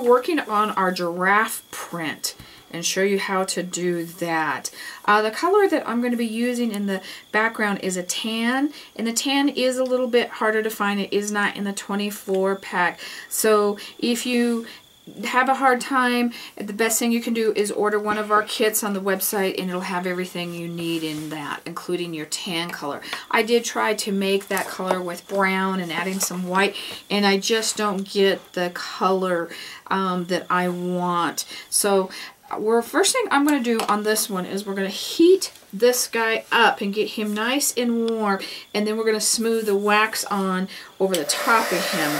working on our giraffe print and show you how to do that. The color that I'm going to be using in the background is a tan, and the tan is a little bit harder to find. It is not in the 24 pack. So if you have a hard time, the best thing you can do is order one of our kits on the website, and it'll have everything you need in that, including your tan color. I did try to make that color with brown and adding some white, and I just don't get the color that I want. So first thing I'm going to do on this one is we're going to heat this guy up and get him nice and warm, and then we're going to smooth the wax on over the top of him.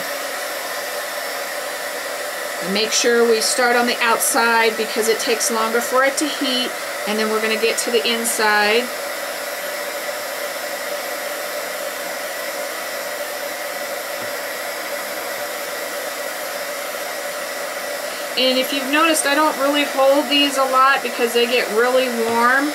And make sure we start on the outside because it takes longer for it to heat, and then we're going to get to the inside. And if you've noticed, I don't really hold these a lot because they get really warm.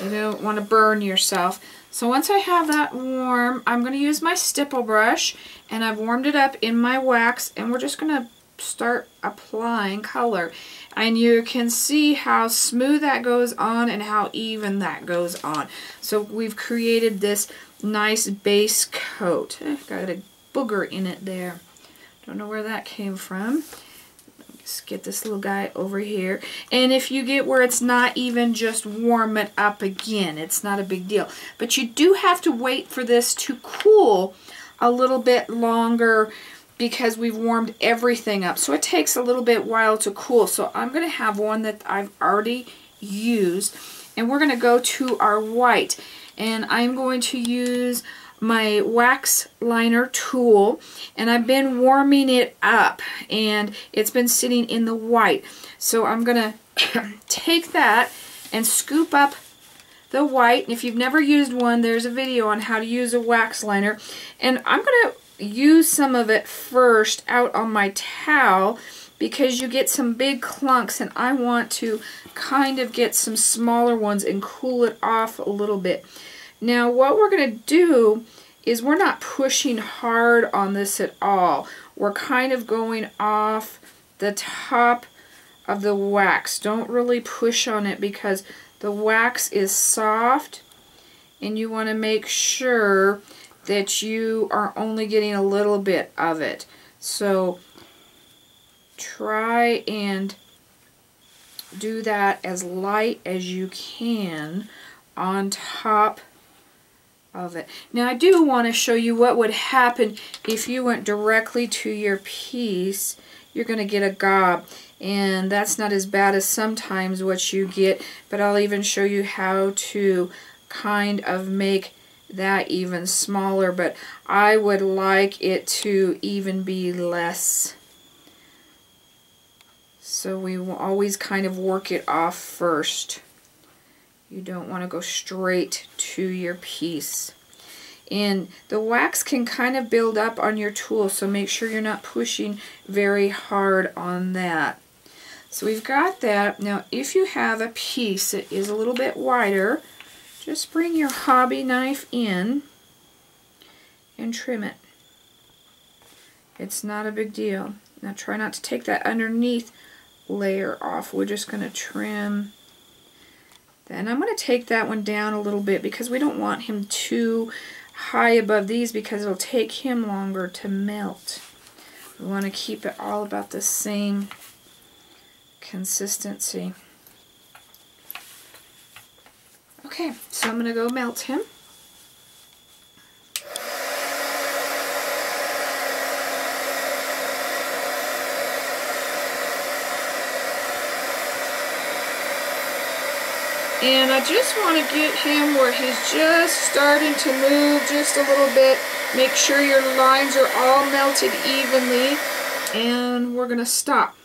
You don't want to burn yourself. So once I have that warm, I'm going to use my stipple brush, and I've warmed it up in my wax, and we're just going to start applying color. And you can see how smooth that goes on and how even that goes on. So we've created this nice base coat. Got a booger in it there. Don't know where that came from. Let's get this little guy over here. And if you get where it's not even, just warm it up again. It's not a big deal. But you do have to wait for this to cool a little bit longer because we've warmed everything up. So it takes a little bit while to cool. So I'm going to have one that I've already used. And we're going to go to our white. And I'm going to use my wax liner tool, and I've been warming it up, and it's been sitting in the white. So I'm gonna take that and scoop up the white. And if you've never used one, there's a video on how to use a wax liner, and I'm gonna use some of it first out on my towel because you get some big clunks, and I want to kind of get some smaller ones and cool it off a little bit. Now what we're going to do is we're not pushing hard on this at all. We're kind of going off the top of the wax. Don't really push on it because the wax is soft, and you want to make sure that you are only getting a little bit of it. So try and do that as light as you can on top of it. Now I do want to show you what would happen if you went directly to your piece. You're going to get a gob, and that's not as bad as sometimes what you get, but I'll even show you how to kind of make that even smaller, but I would like it to even be less. So we will always kind of work it off first. You don't want to go straight to your piece. And the wax can kind of build up on your tool, so make sure you're not pushing very hard on that. So we've got that. Now if you have a piece that is a little bit wider, just bring your hobby knife in and trim it. It's not a big deal. Now try not to take that underneath layer off. We're just going to trim. Then I'm going to take that one down a little bit because we don't want him too high above these because it'll take him longer to melt. We want to keep it all about the same consistency. Okay, so I'm going to go melt him. And I just want to get him where he's just starting to move just a little bit. Make sure your lines are all melted evenly. And we're going to stop.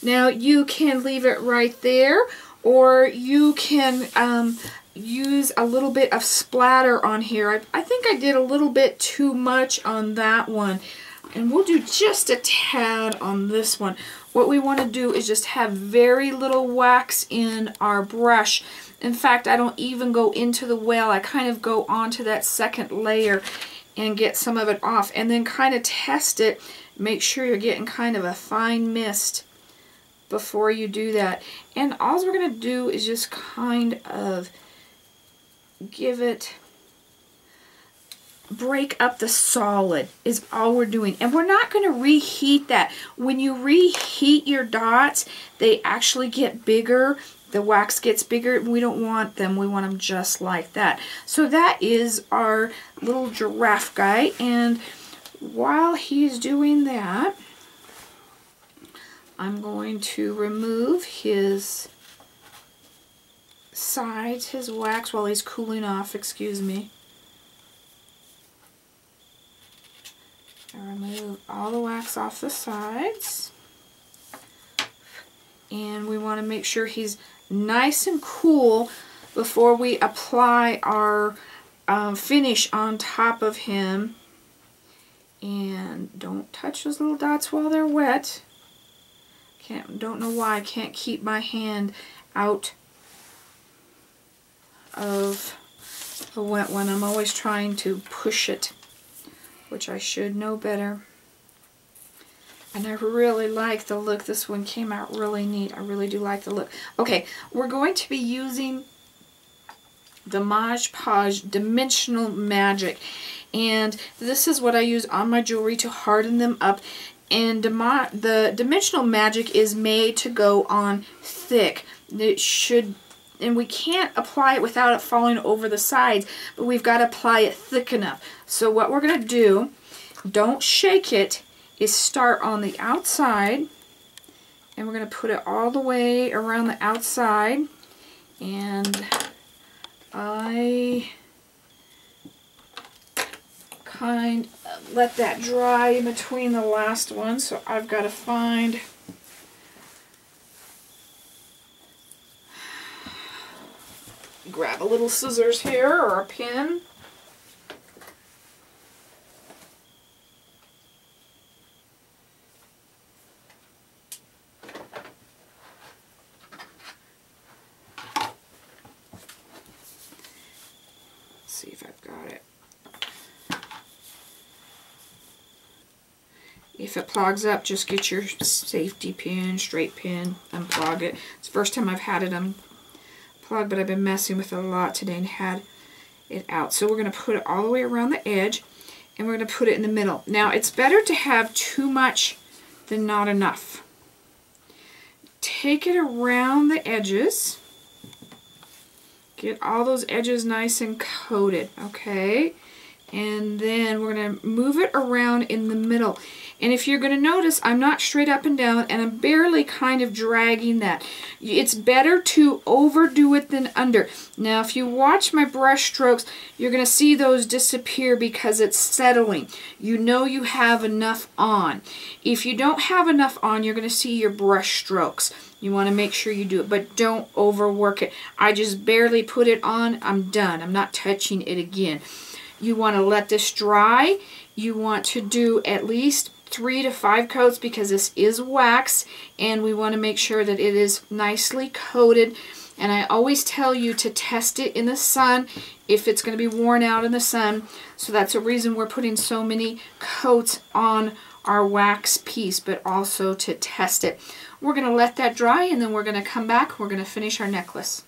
Now you can leave it right there, or you can use a little bit of splatter on here. I think I did a little bit too much on that one. And we'll do just a tad on this one. What we want to do is just have very little wax in our brush. In fact, I don't even go into the well. I kind of go onto that second layer. and get some of it off, and then kind of test it. Make sure you're getting kind of a fine mist before you do that. And all we're going to do is just kind of give it, break up the solid is all we're doing. And we're not going to reheat that. When you reheat your dots, they actually get bigger. The wax gets bigger. We don't want them. We want them just like that. So that is our little giraffe guy. And while he's doing that, I'm going to remove his sides, his wax, while he's cooling off, excuse me. And remove all the wax off the sides. And we want to make sure he's nice and cool before we apply our finish on top of him. And don't touch those little dots while they're wet. Don't know why I can't keep my hand out of the wet one. I'm always trying to push it, which I should know better. And I really like the look. This one came out really neat. I really do like the look. Okay, we're going to be using the Mod Podge Dimensional Magic. And this is what I use on my jewelry to harden them up. And the Dimensional Magic is made to go on thick. It should, and we can't apply it without it falling over the sides, but we've got to apply it thick enough. So what we're going to do, don't shake it, is start on the outside, and we're going to put it all the way around the outside. And I kind of let that dry in between the last one, so I've got to find grab a little scissors here or a pin. Let's see if I've got it. If it clogs up, just get your safety pin, straight pin, unplug it. It's the first time I've had it unplugged, but I've been messing with it a lot today and had it out. So we're going to put it all the way around the edge, and we're going to put it in the middle. Now, it's better to have too much than not enough. Take it around the edges. Get all those edges nice and coated, okay? And then we're going to move it around in the middle. And if you're going to notice, I'm not straight up and down, and I'm barely kind of dragging that. It's better to overdo it than under. Now, if you watch my brush strokes, you're going to see those disappear because it's settling. You know you have enough on. If you don't have enough on, you're going to see your brush strokes. You want to make sure you do it, but don't overwork it. I just barely put it on. I'm done. I'm not touching it again. You want to let this dry. You want to do at least 3 to 5 coats because this is wax, and we want to make sure that it is nicely coated. And I always tell you to test it in the sun if it's going to be worn out in the sun. So that's the reason we're putting so many coats on our wax piece, but also to test it. We're going to let that dry, and then we're going to come back. We're going to finish our necklace.